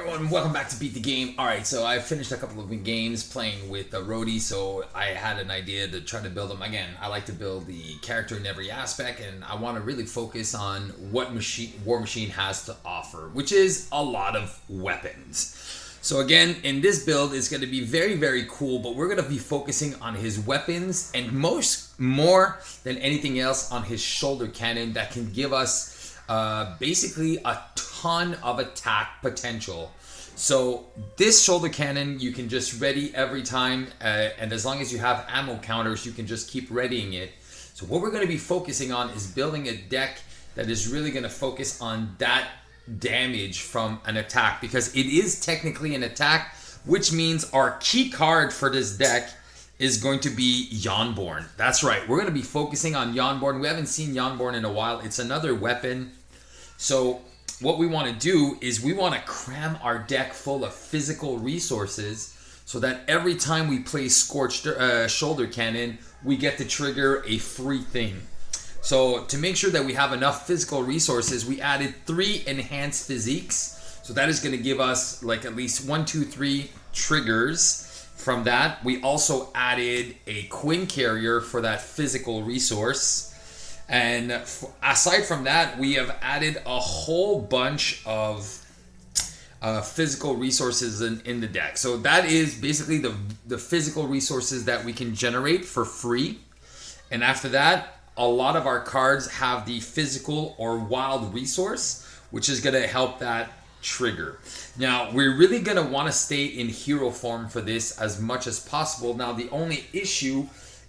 everyone, welcome back to Beat the Game. Alright, so I finished a couple of games playing with Rhodey, so I had an idea to try to build them. Again, I like to build the character in every aspect, and I want to really focus on what War Machine has to offer, which is a lot of weapons. So again, in this build, it's going to be very, very cool, but we're going to be focusing on his weapons, and more than anything else on his shoulder cannon that can give us basically a ton of attack potential. So this shoulder cannon you can just ready every time, and as long as you have ammo counters you can just keep readying it. So what we're going to be focusing on is building a deck that is really going to focus on that damage from an attack, because it is technically an attack, which means our key card for this deck is going to be Yonborn. That's right, we're going to be focusing on Yonborn. We haven't seen Yonborn in a while. It's another weapon. So what we want to do is we want to cram our deck full of physical resources so that every time we play Scorched Shoulder Cannon, we get to trigger a free thing. So to make sure that we have enough physical resources, we added 3 enhanced physiques. So that is going to give us like at least 1, 2, 3 triggers. From that, we also added a Quinn Carrier for that physical resource. And aside from that, we have added a whole bunch of physical resources in the deck. So that is basically the physical resources that we can generate for free. And after that, a lot of our cards have the physical or wild resource, which is going to help that trigger. Now, we're really going to want to stay in hero form for this as much as possible. Now, the only issue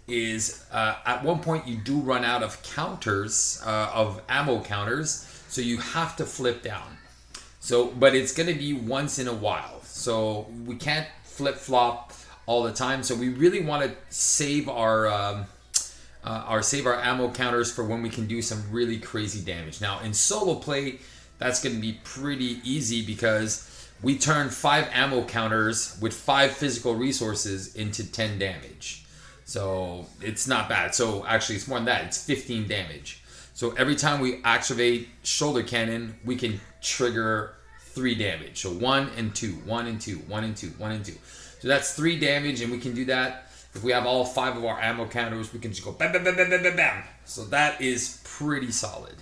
is at one point you do run out of counters, of ammo counters, so you have to flip down. So, but it's going to be once in a while. So we can't flip-flop all the time. So we really want to save our ammo counters for when we can do some really crazy damage. Now, in solo play, that's going to be pretty easy because we turn 5 ammo counters with 5 physical resources into 10 damage. So it's not bad. So actually it's more than that. It's 15 damage. So every time we activate Shoulder Cannon, we can trigger 3 damage. So 1 and 2, 1 and 2, 1 and 2, 1 and 2. So that's 3 damage, and we can do that. If we have all 5 of our ammo counters, we can just go bam, bam, bam, bam, bam, bam, bam. So that is pretty solid.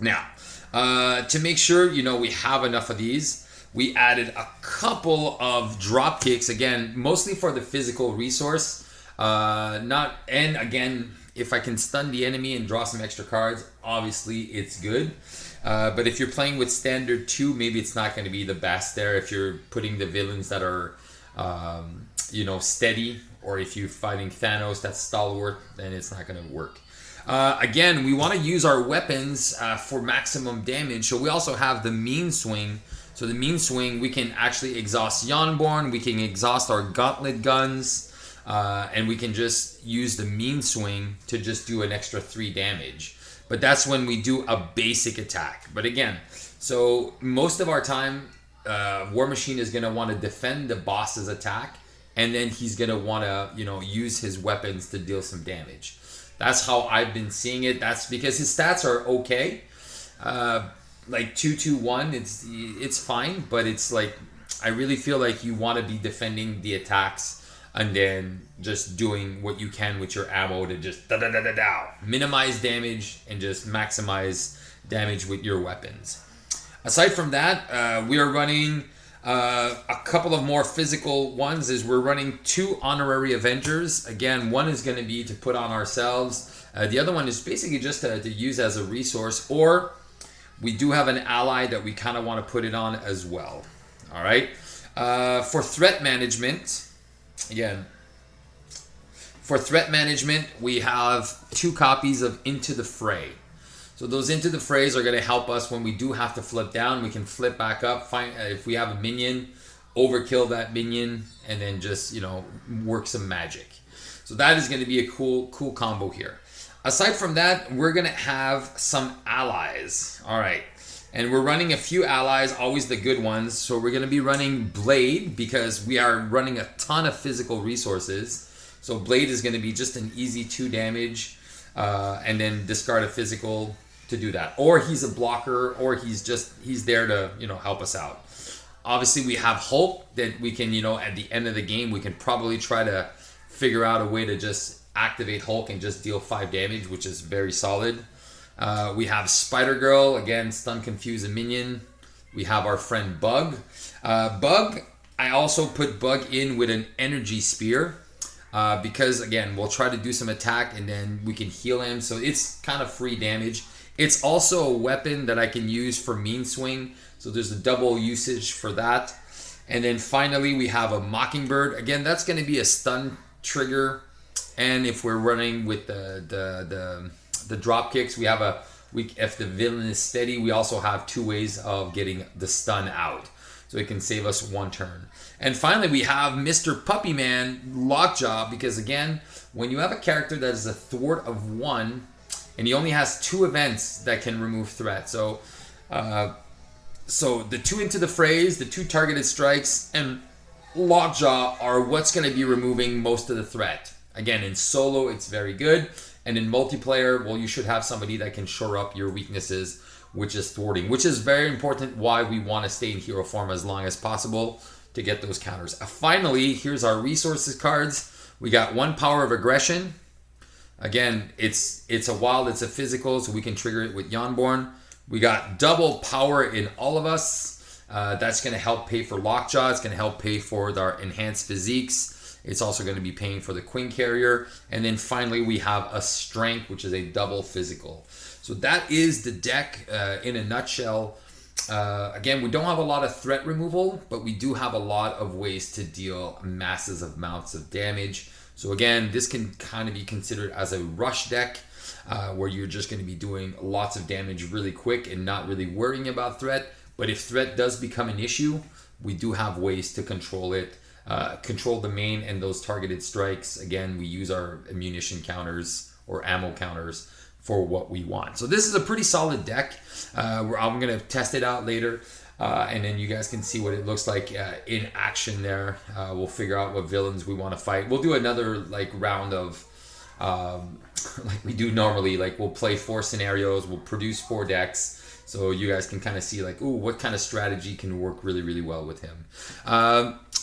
Now, to make sure, we have enough of these, we added a couple of drop kicks, again, mostly for the physical resource. And again, if I can stun the enemy and draw some extra cards, obviously it's good. But if you're playing with standard 2, maybe it's not going to be the best there. If you're putting the villains that are, steady, or if you're fighting Thanos that's stalwart, then it's not going to work. Again, we want to use our weapons for maximum damage. So we also have the Mean Swing. So the Mean Swing, we can actually exhaust Yonborn, we can exhaust our Gauntlet Guns, and we can just use the Mean Swing to just do an extra 3 damage. But that's when we do a basic attack. But again, so most of our time, War Machine is going to want to defend the boss's attack, and then he's going to want to, use his weapons to deal some damage. That's how I've been seeing it. That's because his stats are okay. Like 2-2-1, it's fine, but it's like I really feel like you want to be defending the attacks and then just doing what you can with your ammo to just minimize damage and just maximize damage with your weapons. Aside from that, we are running a couple of more physical ones. We're running 2 honorary Avengers. Again, one is going to be to put on ourselves. The other one is basically just to use as a resource, or we do have an ally that we kind of want to put it on as well. All right. For threat management, again, we have 2 copies of Into the Fray. So those Into the Frays are going to help us when we do have to flip down. We can flip back up, find if we have a minion, overkill that minion, and then just, work some magic. So that is going to be a cool combo here. Aside from that, we're going to have some allies. All right. And we're running a few allies, always the good ones. So we're going to be running Blade because we are running a ton of physical resources. So Blade is going to be just an easy 2 damage, and then discard a physical to do that. Or he's a blocker, or he's there to, help us out. Obviously, we have Hulk that we can, at the end of the game, we can probably try to figure out a way to just activate Hulk and just deal 5 damage, which is very solid. We have Spider-Girl, again, stun, confuse a minion. We have our friend Bug. Bug, I also put Bug in with an energy spear. Because, again, we'll try to do some attack and then we can heal him. So it's kind of free damage. It's also a weapon that I can use for mean swing. So there's a double usage for that. And then finally we have a Mockingbird. Again, that's going to be a stun trigger. And if we're running with the drop kicks, if the villain is steady, we also have 2 ways of getting the stun out. So it can save us 1 turn. And finally, we have Mr. Puppy Man Lockjaw, because again, when you have a character that is a thwart of 1, and he only has 2 events that can remove threat. So the 2 into the phrase, the 2 targeted strikes, and Lockjaw are what's going to be removing most of the threat. Again, in solo, it's very good. And in multiplayer, well, you should have somebody that can shore up your weaknesses, which is thwarting, which is very important why we want to stay in hero form as long as possible to get those counters. Finally, here's our resources cards. We got 1 power of aggression. Again, it's a wild, it's a physical, so we can trigger it with Yonborn. We got double power in all of us. That's going to help pay for Lockjaw. It's going to help pay for our enhanced physiques. It's also going to be paying for the Queen Carrier. And then finally, we have a strength, which is a double physical. So that is the deck in a nutshell. Again, we don't have a lot of threat removal, but we do have a lot of ways to deal massive amounts of damage. So again, this can kind of be considered as a rush deck, where you're just going to be doing lots of damage really quick and not really worrying about threat. But if threat does become an issue, we do have ways to control it. Control the main and those targeted strikes. Again, we use our ammunition counters or ammo counters for what we want. So this is a pretty solid deck. I'm going to test it out later, and then you guys can see what it looks like in action there. We'll figure out what villains we want to fight. We'll do another round of like we do normally. We'll play 4 scenarios. We'll produce 4 decks. So you guys can kind of see what kind of strategy can work really, really well with him.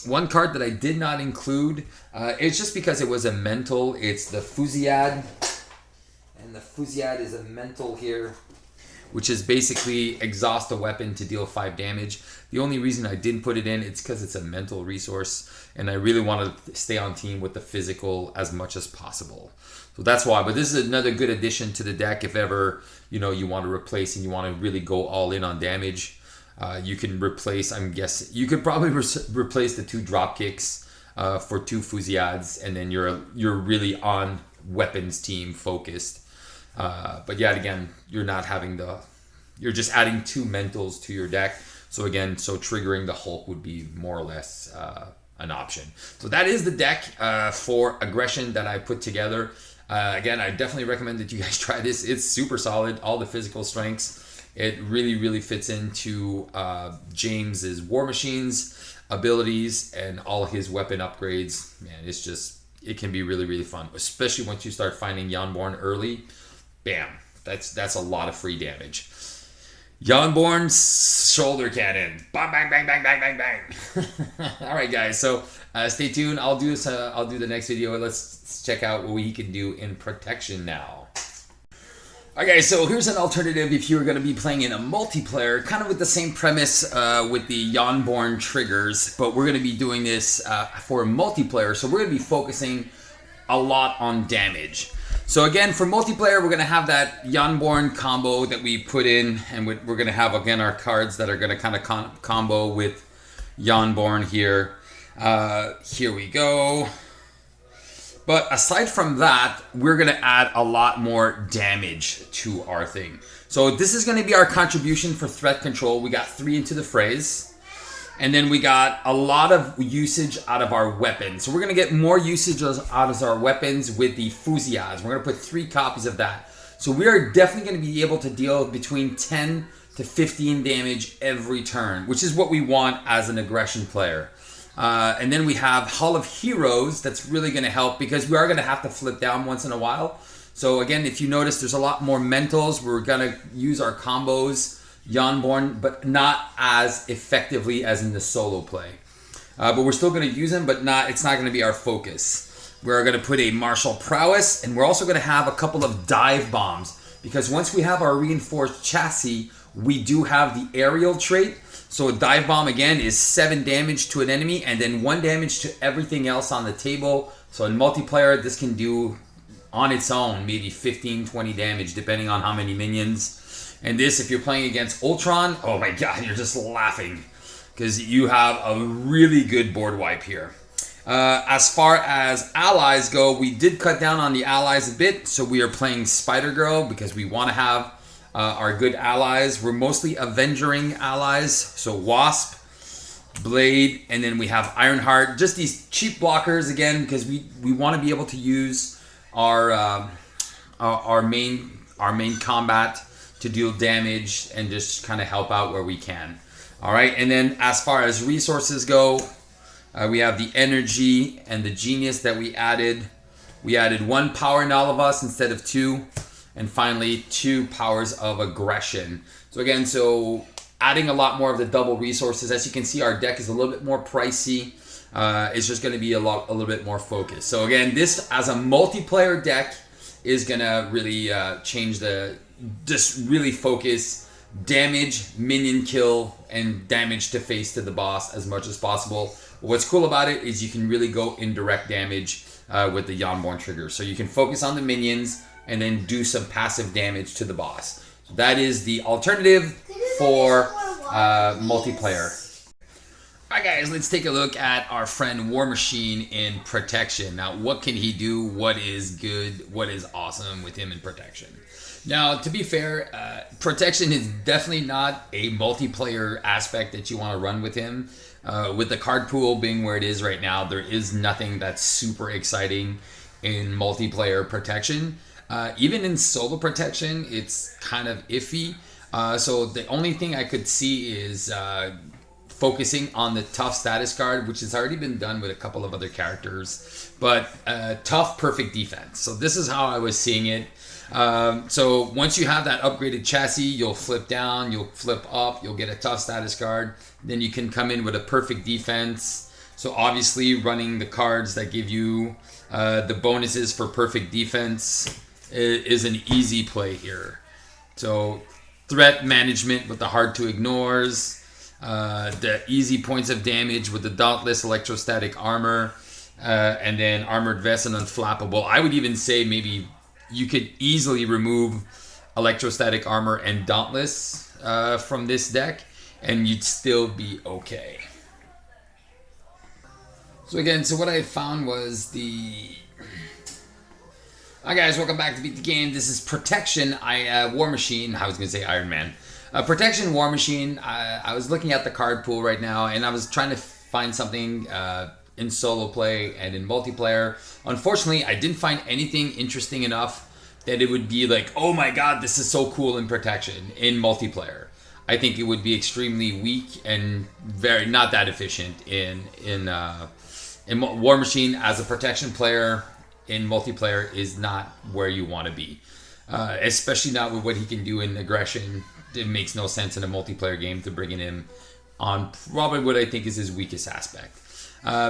One card that I did not include, it's just because it was a mental. It's the Fusillade. And the Fusillade is a mental here, which is basically exhaust a weapon to deal 5 damage. The only reason I didn't put it in, it's because it's a mental resource. And I really want to stay on team with the physical as much as possible. So that's why. But this is another good addition to the deck if ever you want to replace and you want to really go all in on damage. You can replace, I'm guessing, you could probably replace the 2 drop kicks for 2 Fusillades, and then you're really on weapons team focused. But yet again, you're just adding 2 mentals to your deck. So again, triggering the Hulk would be more or less an option. So that is the deck for aggression that I put together. Again, I definitely recommend that you guys try this. It's super solid, all the physical strengths. It really, really fits into James's War Machine's abilities and all his weapon upgrades. Man, it can be really, really fun, especially once you start finding Yonborn early. Bam, that's a lot of free damage. Yonborn's shoulder cannon. Bang, bang, bang, bang, bang, bang, bang. All right, guys. So stay tuned. I'll do the next video. Let's check out what he can do in protection now. Okay, so here's an alternative if you're going to be playing in a multiplayer, kind of with the same premise with the Yonborn triggers, but we're going to be doing this for a multiplayer, so we're going to be focusing a lot on damage. So again, for multiplayer, we're going to have that Yonborn combo that we put in, and we're going to have, again, our cards that are going to kind of combo with Yonborn here. Here we go. But aside from that, we're going to add a lot more damage to our thing. So this is going to be our contribution for threat control. We got 3 into the phrase. And then we got a lot of usage out of our weapons. So we're going to get more usage out of our weapons with the Fusillades. We're going to put 3 copies of that. So we are definitely going to be able to deal between 10 to 15 damage every turn, which is what we want as an aggression player. And then we have Hall of Heroes. That's really going to help because we are going to have to flip down once in a while. So again, if you notice, there's a lot more mentals. We're going to use our combos, Yonborn, but not as effectively as in the solo play. But we're still going to use him, but it's not going to be our focus. We're going to put a martial prowess, and we're also going to have a couple of dive bombs, because once we have our reinforced chassis, we do have the aerial trait. So a dive bomb, again, is 7 damage to an enemy, and then 1 damage to everything else on the table. So in multiplayer, this can do, on its own, maybe 15, 20 damage, depending on how many minions. And this, if you're playing against Ultron, oh my god, you're just laughing, because you have a really good board wipe here. As far as allies go, we did cut down on the allies a bit, so we are playing Spider-Girl because we want to have our good allies. We're mostly Avengering allies, so Wasp, Blade, and then we have Ironheart. Just these cheap blockers again, because we want to be able to use our main combat to deal damage and just kind of help out where we can. All right, and then as far as resources go, we have the energy and the genius that we added. We added 1 power in all of us instead of 2. And finally, 2 powers of aggression. So again, adding a lot more of the double resources. As you can see, our deck is a little bit more pricey. It's just going to be a little bit more focused. So again, this as a multiplayer deck is going to really change just really focus damage, minion kill, and damage to face to the boss as much as possible. What's cool about it is you can really go indirect damage with the Yonborn trigger. So you can focus on the minions and then do some passive damage to the boss. So that is the alternative for multiplayer. Alright guys, let's take a look at our friend War Machine in Protection. Now, what can he do? What is good? What is awesome with him in Protection? Now, to be fair, Protection is definitely not a multiplayer aspect that you want to run with him. With the card pool being where it is right now, there is nothing that's super exciting in multiplayer Protection. Even in solo Protection, it's kind of iffy. So the only thing I could see is focusing on the tough status card, which has already been done with a couple of other characters. But tough perfect defense. So this is how I was seeing it. So once you have that upgraded chassis, you'll flip down, you'll flip up, you'll get a tough status card. Then you can come in with a perfect defense. So obviously running the cards that give you the bonuses for perfect defense is an easy play here. So threat management with the hard to ignores, the easy points of damage with the Dauntless electrostatic armor, and then armored vest and unflappable. I would even say maybe you could easily remove electrostatic armor and Dauntless from this deck, and you'd still be okay. So again, what I found was Hi guys, welcome back to Beat the Game. This is Protection War Machine. I was going to say Iron Man. Protection War Machine. I was looking at the card pool right now, and I was trying to find something in solo play and in multiplayer. Unfortunately, I didn't find anything interesting enough that it would be like, oh my god, this is so cool in Protection in multiplayer. I think it would be extremely weak and very not that efficient in War Machine. As a Protection player in multiplayer is not where you want to be, especially not with what he can do in aggression. It makes no sense in a multiplayer game to bring him on probably what I think is his weakest aspect.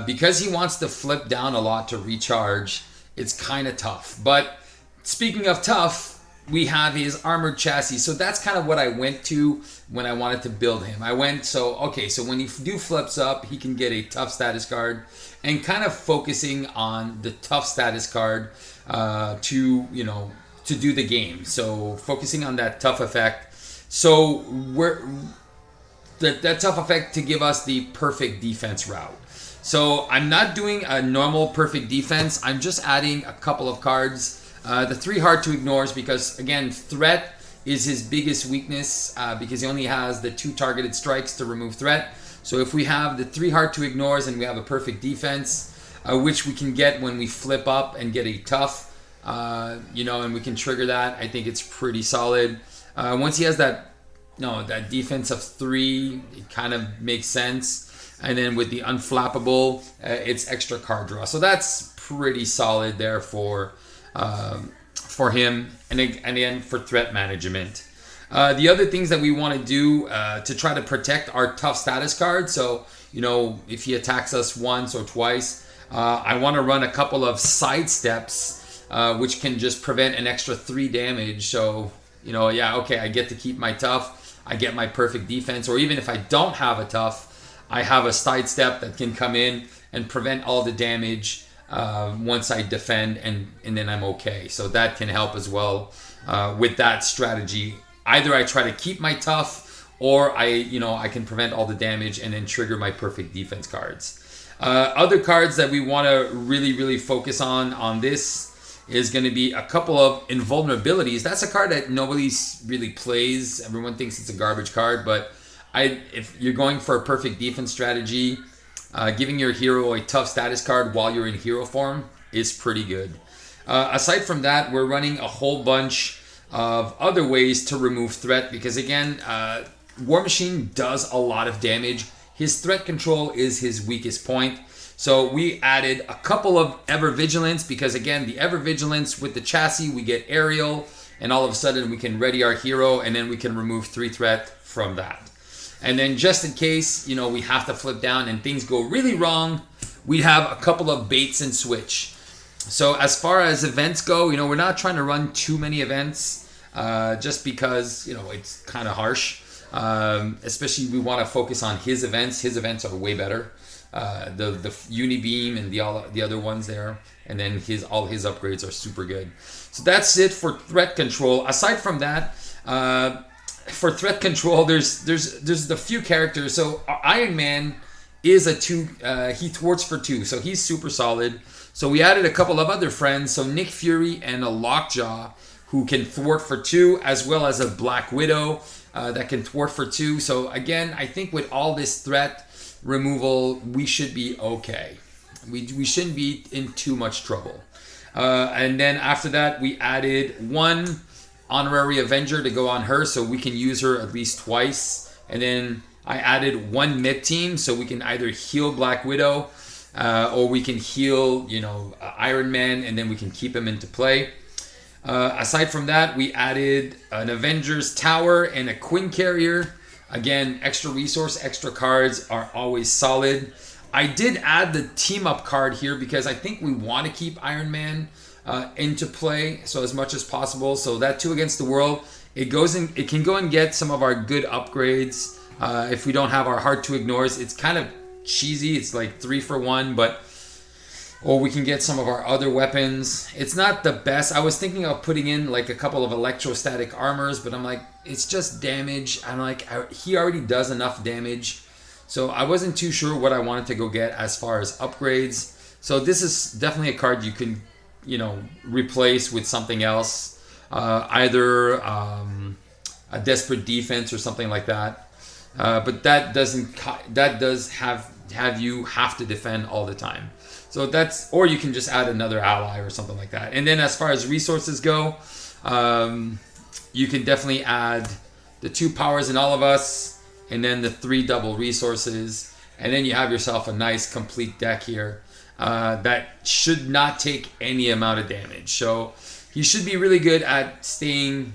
Because he wants to flip down a lot to recharge, it's kind of tough. But speaking of tough, we have his armored chassis. So that's kind of what I went to when I wanted to build him. I went, so when he flips up, he can get a tough status card, and kind of focusing on the tough status card to do the game. So focusing on that tough effect. So that tough effect to give us the perfect defense route. So I'm not doing a normal perfect defense. I'm just adding a couple of cards. The 3 hard to ignores, because again, threat is his biggest weakness, because he only has the 2 targeted strikes to remove threat. So if we have the 3 hard to ignores and we have a perfect defense, which we can get when we flip up and get a tough, and we can trigger that, I think it's pretty solid. Once he has that defense of 3, it kind of makes sense. And then with the unflappable, it's extra card draw. So that's pretty solid there for him. And again, for threat management. The other things that we want to do to try to protect our tough status card. So, if he attacks us once or twice, I want to run a couple of side steps, which can just prevent an extra 3 damage. So, okay, I get to keep my tough. I get my perfect defense. Or even if I don't have a tough, I have a side step that can come in and prevent all the damage once I defend, and then I'm okay. So that can help as well with that strategy. Either I try to keep my tough, or I can prevent all the damage and then trigger my perfect defense cards. Other cards that we want to really, really focus on this is going to be a couple of invulnerabilities. That's a card that nobody really plays. Everyone thinks it's a garbage card, but if you're going for a perfect defense strategy, giving your hero a tough status card while you're in hero form is pretty good. Aside from that, we're running a whole bunch of other ways to remove threat, because again, War Machine does a lot of damage. His threat control is his weakest point. So we added a couple of Ever Vigilance, because again, the Ever Vigilance with the chassis, we get aerial, and all of a sudden we can ready our hero, and then we can remove 3 threat from that. And then just in case, we have to flip down and things go really wrong, we have a couple of baits and switch. So as far as events go, we're not trying to run too many events just because, it's kind of harsh. Especially we want to focus on his events. His events are way better. The Unibeam and the other ones there. And then all his upgrades are super good. So that's it for threat control. Aside from that, for threat control, there's the few characters. So Iron Man is a 2, he thwarts for 2, so he's super solid. So we added a couple of other friends, so Nick Fury and a Lockjaw, who can thwart for 2, as well as a Black Widow that can thwart for 2. So again, I think with all this threat removal, we should be okay. We shouldn't be in too much trouble. And then after that, we added 1 Honorary Avenger to go on her, so we can use her at least twice. And then I added 1 mid team, so we can either heal Black Widow or we can heal, Iron Man, and then we can keep him into play. Aside from that, we added an Avengers Tower and a Quinn Carrier. Again, extra resource, extra cards are always solid. I did add the team up card here because I think we want to keep Iron Man into play, so as much as possible. So that 2 against the world, it can go and get some of our good upgrades. If we don't have our hard to ignores, it's kind of cheesy. It's like 3 for 1, or we can get some of our other weapons. It's not the best. I was thinking of putting in like a couple of electrostatic armors, but I'm like, it's just damage. I'm like, he already does enough damage. So I wasn't too sure what I wanted to go get as far as upgrades. So this is definitely a card you can, replace with something else. Either a desperate defense or something like that. But that does have you have to defend all the time. So or you can just add another ally or something like that. And then as far as resources go, you can definitely add the 2 powers in all of us, and then the 3 double resources, and then you have yourself a nice complete deck here that should not take any amount of damage. So he should be really good at staying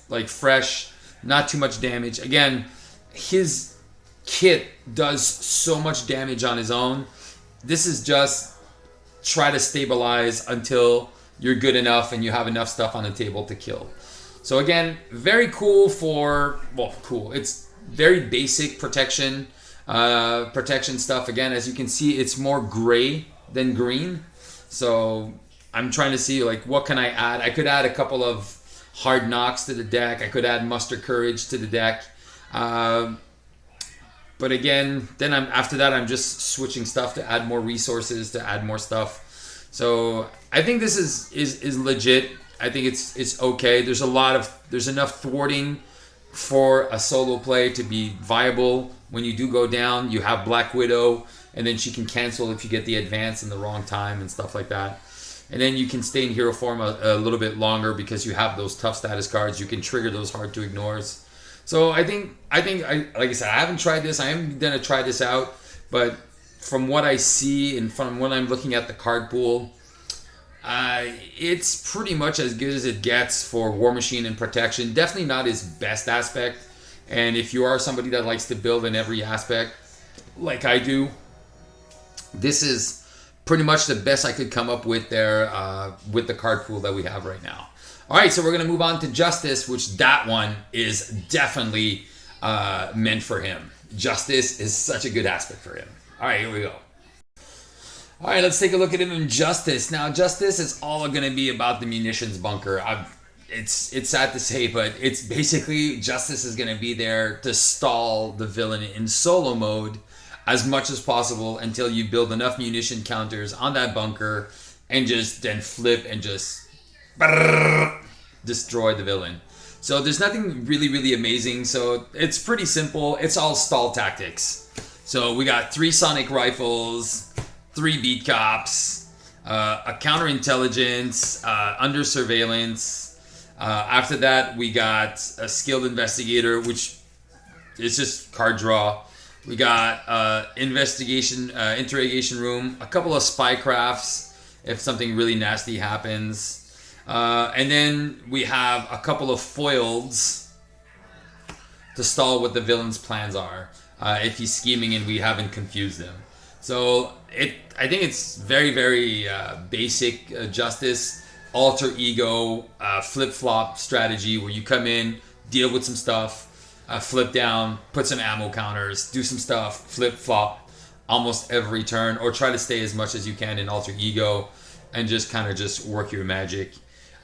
like fresh, not too much damage. Again, his kit does so much damage on his own. This is just try to stabilize until you're good enough and you have enough stuff on the table to kill. So again, very cool cool. It's very basic protection stuff. Again, as you can see, it's more gray than green. So I'm trying to see like what can I add. I could add a couple of hard knocks to the deck. I could add muster courage to the deck. But again, then after that I'm just switching stuff to add more resources, to add more stuff. So I think this is legit. I think it's okay. There's enough thwarting for a solo play to be viable. When you do go down, you have Black Widow, and then she can cancel if you get the advance in the wrong time and stuff like that. And then you can stay in hero form a little bit longer because you have those tough status cards. You can trigger those hard to ignores. So I think like I said, I haven't tried this. I am gonna try this out, but from what I see and from when I'm looking at the card pool, It's pretty much as good as it gets for War Machine and protection. Definitely not his best aspect. And if you are somebody that likes to build in every aspect, like I do, this is pretty much the best I could come up with there with the card pool that we have right now. All right, so we're going to move on to Justice, which that one is definitely meant for him. Justice is such a good aspect for him. All right, here we go. All right, let's take a look at him in Justice. Now, Justice is all going to be about the munitions bunker. It's sad to say, but it's basically Justice is going to be there to stall the villain in solo mode as much as possible until you build enough munition counters on that bunker and just then flip and just destroy the villain. So there's nothing really, really amazing. So it's pretty simple. It's all stall tactics. So we got 3 sonic rifles, 3 beat cops, a counterintelligence, under surveillance. After that, we got a skilled investigator, which is just card draw. We got interrogation room, a couple of spy crafts if something really nasty happens. And then we have a couple of foils to stall what the villain's plans are if he's scheming and we haven't confused him. So I think it's very, very basic Justice, alter ego, flip-flop strategy where you come in, deal with some stuff, flip down, put some ammo counters, do some stuff, flip-flop almost every turn, or try to stay as much as you can in alter ego and just kind of just work your magic.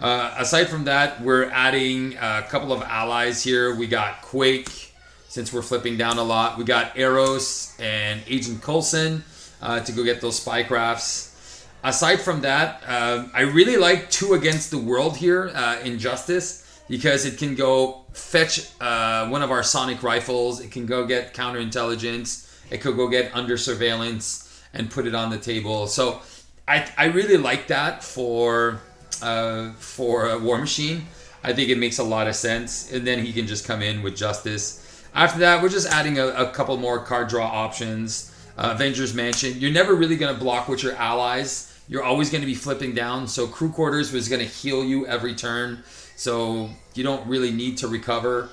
Aside from that, we're adding a couple of allies here. We got Quake, since we're flipping down a lot. We got Eros and Agent Coulson to go get those spy crafts. Aside from that, I really like 2 Against the World here in Justice because it can go fetch one of our sonic rifles. It can go get counterintelligence. It could go get under surveillance and put it on the table. So I really like that for a War Machine. I think it makes a lot of sense. And then he can just come in with Justice. After that, we're just adding a couple more card draw options. Avengers Mansion. You're never really going to block with your allies. You're always going to be flipping down. So Crew Quarters was going to heal you every turn. So you don't really need to recover.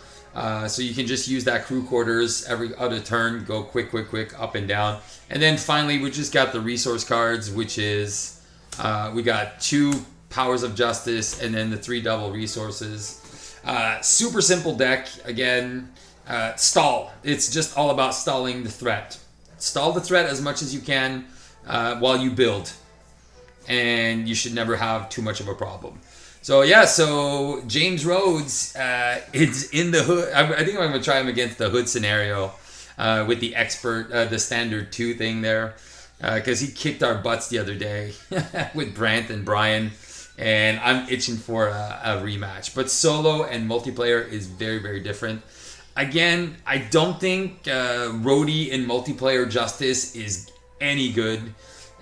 So you can just use that Crew Quarters every other turn. Go quick, up and down. And then finally, we just got the resource cards, which is we got 2 Powers of Justice and then the 3 double resources. Super simple deck. Again, stall. It's just all about stalling the threat. Stall the threat as much as you can while you build. And you should never have too much of a problem. So yeah, so James Rhodes is in the hood. I think I'm going to try him against the hood scenario with the expert, the standard 2 thing there. Because he kicked our butts the other day with Brant and Brian. And I'm itching for a rematch. But solo and multiplayer is very, very different. Again, I don't think Rhodey in multiplayer Justice is any good.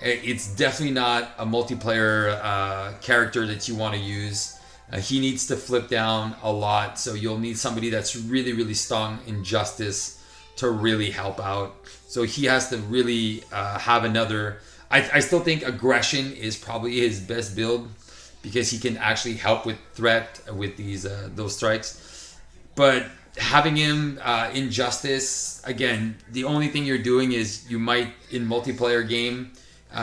It's definitely not a multiplayer character that you want to use. He needs to flip down a lot, so you'll need somebody that's really, really strong in Justice to really help out. So he has to really have another... I still think Aggression is probably his best build because he can actually help with threat with those strikes. But having him in Justice, again, the only thing you're doing is you might, in multiplayer game...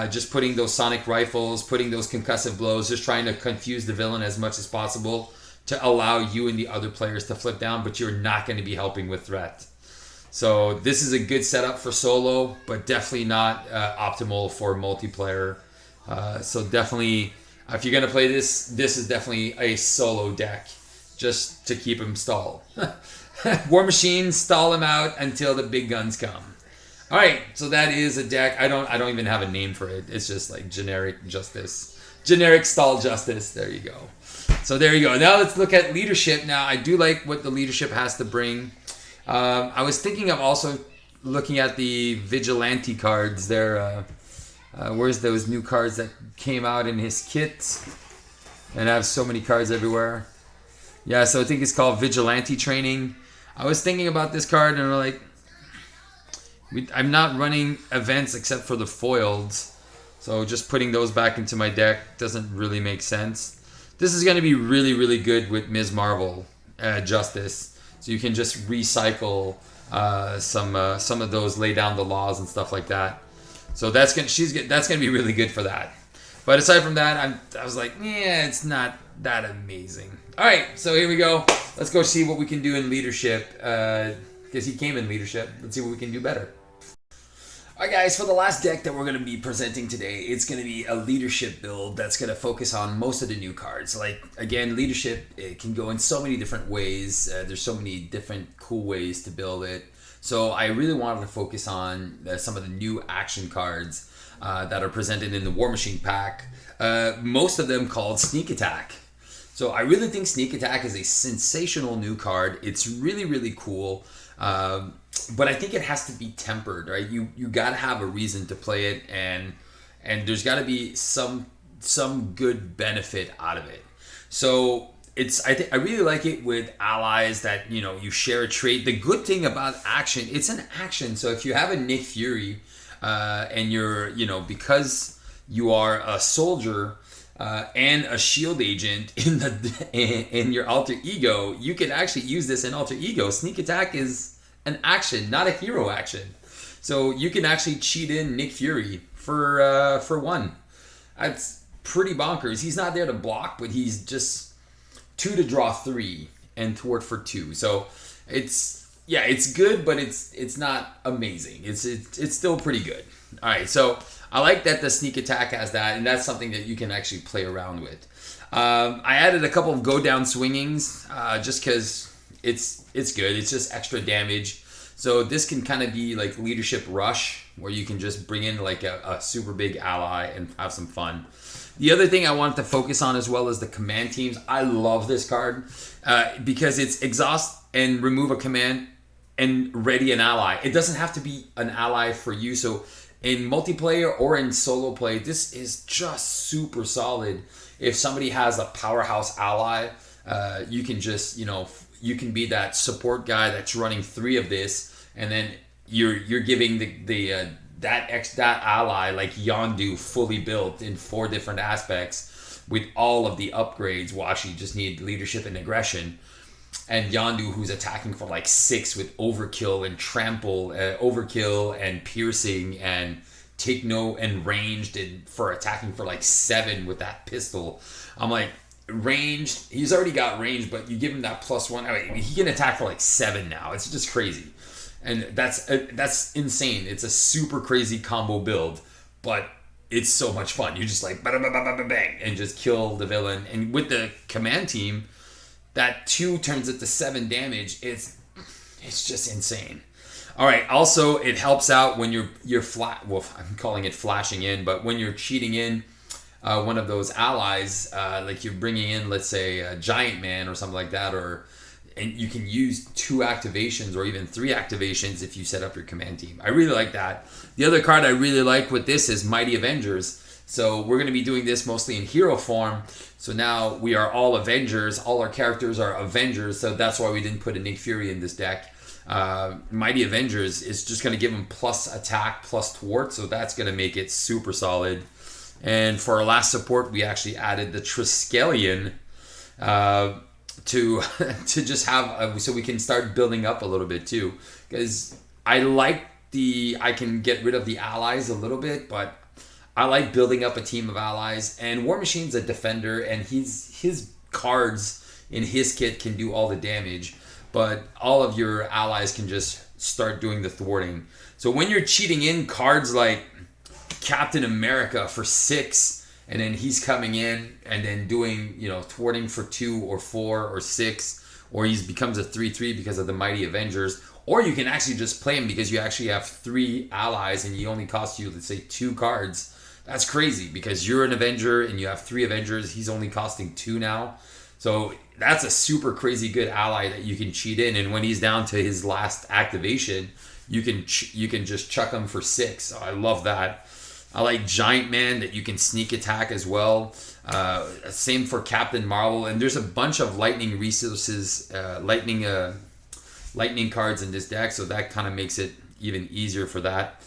just putting those sonic rifles, putting those concussive blows, just trying to confuse the villain as much as possible to allow you and the other players to flip down, but you're not going to be helping with threat. So this is a good setup for solo, but definitely not optimal for multiplayer. So definitely, if you're going to play this, this is definitely a solo deck, just to keep him stalled. War Machine, stall him out until the big guns come. All right, so that is a deck. I don't even have a name for it. It's just like generic Justice, generic stall Justice. There you go. So there you go. Now let's look at leadership. Now I do like what the leadership has to bring. I was thinking of also looking at the vigilante cards. There, where's those new cards that came out in his kit? And I have so many cards everywhere. Yeah, so I think it's called Vigilante Training. I was thinking about this card and I'm like, I'm not running events except for the foiled. So just putting those back into my deck doesn't really make sense. This is going to be really, really good with Ms. Marvel, Justice. So you can just recycle some of those, lay down the laws and stuff like that. So that's gonna be really good for that. But aside from that, I was like, yeah, it's not that amazing. All right, so here we go. Let's go see what we can do in leadership. Because he came in leadership. Let's see what we can do better. Alright guys, for the last deck that we're going to be presenting today, it's going to be a leadership build that's going to focus on most of the new cards. Like, again, leadership, it can go in so many different ways. There's so many different cool ways to build it. So I really wanted to focus on some of the new action cards that are presented in the War Machine pack. Most of them called Sneak Attack. So I really think Sneak Attack is a sensational new card. It's really, really cool. But I think it has to be tempered, right? You got to have a reason to play it, and there's got to be some good benefit out of it. So I really like it with allies that you share a trait. The good thing about action, it's an action. So if you have a Nick Fury, and you're because you are a soldier. And a shield agent in your alter ego, you can actually use this in alter ego. Sneak Attack is an action, not a hero action. So you can actually cheat in Nick Fury for one. That's pretty bonkers. He's not there to block, but he's just 2 to draw 3 and thwart for 2. So it's good, but it's not amazing. It's still pretty good. All right, so I like that the Sneak Attack has that, and that's something that you can actually play around with. I added a couple of go down swingings just because it's good. It's just extra damage. So this can kind of be like Leadership Rush, where you can just bring in like a super big ally and have some fun. The other thing I wanted to focus on as well is the command teams. I love this card because it's exhaust and remove a command and ready an ally. It doesn't have to be an ally for you. So in multiplayer or in solo play, this is just super solid. If somebody has a powerhouse ally, you can just, you can be that support guy that's running 3 of this, and then you're giving that ally like Yondu fully built in 4 different aspects with all of the upgrades. Washi just need leadership and aggression. And Yondu, who's attacking for like 6 with overkill and trample, overkill and piercing and take no and ranged, and for attacking for like 7 with that pistol. I'm like, ranged, he's already got range, but you give him that +1. I mean, he can attack for like 7 now. It's just crazy. And that's insane. It's a super crazy combo build, but it's so much fun. You just like bang and just kill the villain. And with the command team, that 2 turns it to 7 damage. It's just insane. All right. Also, it helps out when you're flat. Well, I'm calling it flashing in, but when you're cheating in one of those allies, like you're bringing in, let's say, a Giant Man or something like that, and you can use 2 activations or even 3 activations if you set up your command team. I really like that. The other card I really like with this is Mighty Avengers. So we're going to be doing this mostly in hero form. So now we are all Avengers. All our characters are Avengers. So that's why we didn't put a Nick Fury in this deck. Mighty Avengers is just going to give him plus attack, plus thwart. So that's going to make it super solid. And for our last support, we actually added the Triskelion to just have, so we can start building up a little bit too. Because I can get rid of the allies a little bit, but I like building up a team of allies. And War Machine's a defender, and his cards in his kit can do all the damage, but all of your allies can just start doing the thwarting. So when you're cheating in cards like Captain America for 6, and then he's coming in and then doing, thwarting for 2 or 4 or 6, or he becomes a 3/3 because of the Mighty Avengers, or you can actually just play him because you actually have 3 allies and he only costs you, let's say, 2 cards. That's crazy because you're an Avenger and you have 3 Avengers. He's only costing 2 now. So that's a super crazy good ally that you can cheat in. And when he's down to his last activation, you can just chuck him for 6. So I love that. I like Giant Man that you can sneak attack as well. Same for Captain Marvel. And there's a bunch of lightning resources, lightning cards in this deck. So that kind of makes it even easier for that.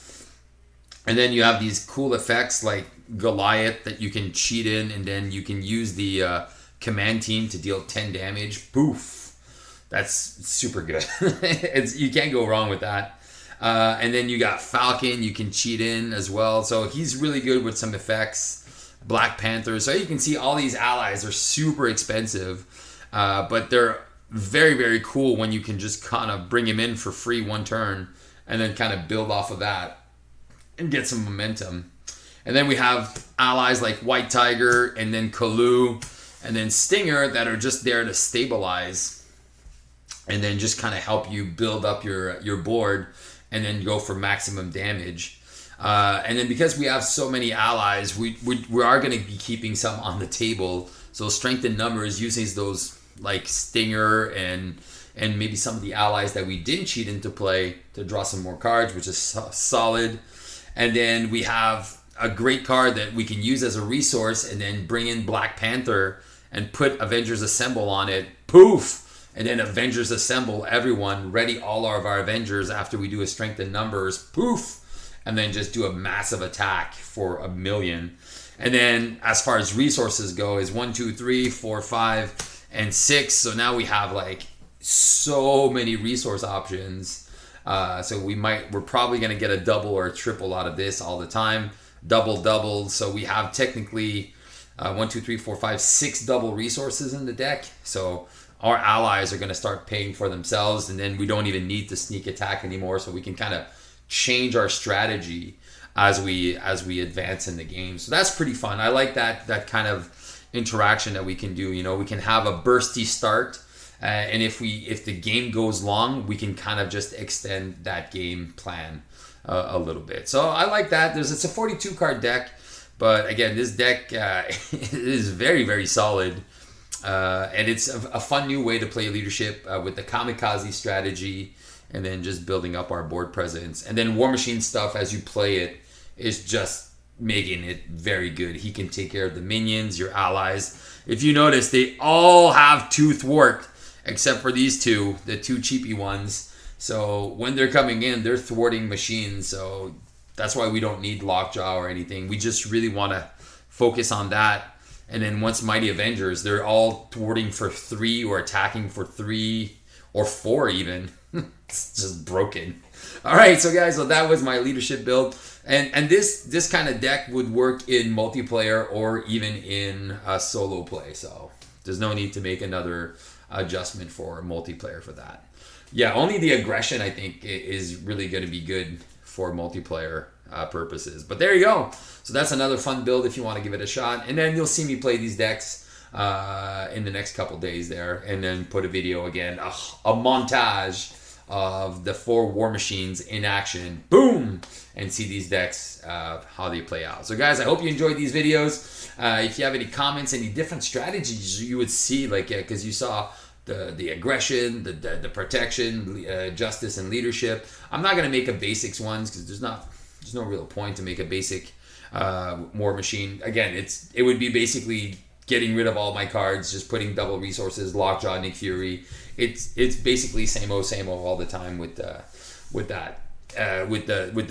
And then you have these cool effects like Goliath that you can cheat in, and then you can use the command team to deal 10 damage. Poof. That's super good. You can't go wrong with that. And then you got Falcon, you can cheat in as well. So he's really good with some effects. Black Panther. So you can see all these allies are super expensive, but they're very, very cool when you can just kind of bring him in for free one turn and then kind of build off of that and get some momentum. And then we have allies like White Tiger and then Kalu and then Stinger that are just there to stabilize and then just kind of help you build up your board and then go for maximum damage. And then because we have so many allies, we are going to be keeping some on the table. So strength in numbers using those like Stinger and maybe some of the allies that we didn't cheat into play to draw some more cards, which is solid. And then we have a great card that we can use as a resource and then bring in Black Panther and put Avengers Assemble on it. Poof! And then Avengers Assemble everyone, ready all of our Avengers after we do a strength in numbers. Poof! And then just do a massive attack for 1,000,000. And then as far as resources go is 1, 2, 3, 4, 5, and 6. So now we have like so many resource options. So we're probably going to get a double or a triple out of this all the time. Double. So we have technically 1, 2, 3, 4, 5, 6 double resources in the deck. So our allies are going to start paying for themselves, and then we don't even need to sneak attack anymore. So we can kind of change our strategy as we advance in the game. So that's pretty fun. I like that kind of interaction that we can do. You know, we can have a bursty start, and if the game goes long, we can kind of just extend that game plan a little bit. So I like that. It's a 42 card deck, but again, this deck is very, very solid. And it's a fun new way to play leadership with the kamikaze strategy and then just building up our board presence. And then War Machine stuff as you play it is just making it very good. He can take care of the minions, your allies. If you notice, they all have 2 thwart except for these 2, the 2 cheapy ones. So when they're coming in, they're thwarting machines. So that's why we don't need Lockjaw or anything. We just really want to focus on that. And then once Mighty Avengers, they're all thwarting for 3 or attacking for 3 or 4 even. It's just broken. All right, so guys, so that was my leadership build. And this kind of deck would work in multiplayer or even in solo play. So there's no need to make another adjustment for multiplayer for that. Yeah, only the aggression, I think, is really going to be good for multiplayer purposes. But there you go. So that's another fun build if you want to give it a shot. And then you'll see me play these decks in the next couple days there, and then put a video again, a montage of the 4 War Machines in action. Boom! And see these decks, how they play out. So guys, I hope you enjoyed these videos. If you have any comments, any different strategies you would see, like, because you saw the aggression, the protection, justice, and leadership. I'm not going to make a basics ones because there's no real point to make a basic War Machine. Again, it would be basically getting rid of all my cards, just putting double resources, Lockjaw, Nick Fury. It's basically same old all the time with the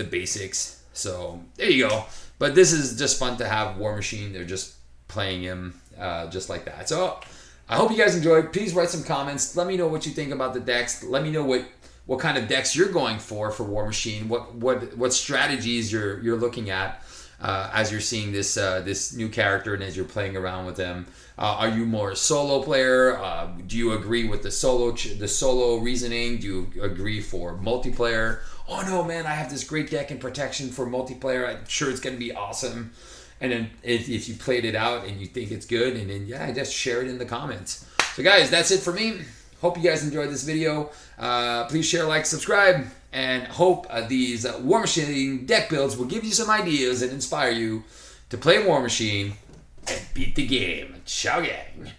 basics. So there you go. But this is just fun to have War Machine. They're just playing him just like that. So I hope you guys enjoyed. Please write some comments. Let me know what you think about the decks. Let me know what kind of decks you're going for War Machine. What strategies you're looking at as you're seeing this new character and as you're playing around with them. Are you more a solo player? Do you agree with the solo reasoning? Do you agree for multiplayer? Oh no, man, I have this great deck in protection for multiplayer. I'm sure it's going to be awesome. And then if you played it out and you think it's good, and then just share it in the comments. So guys, that's it for me. Hope you guys enjoyed this video. Please share, like, subscribe, and hope these War Machine deck builds will give you some ideas and inspire you to play War Machine and beat the game. Ciao, gang.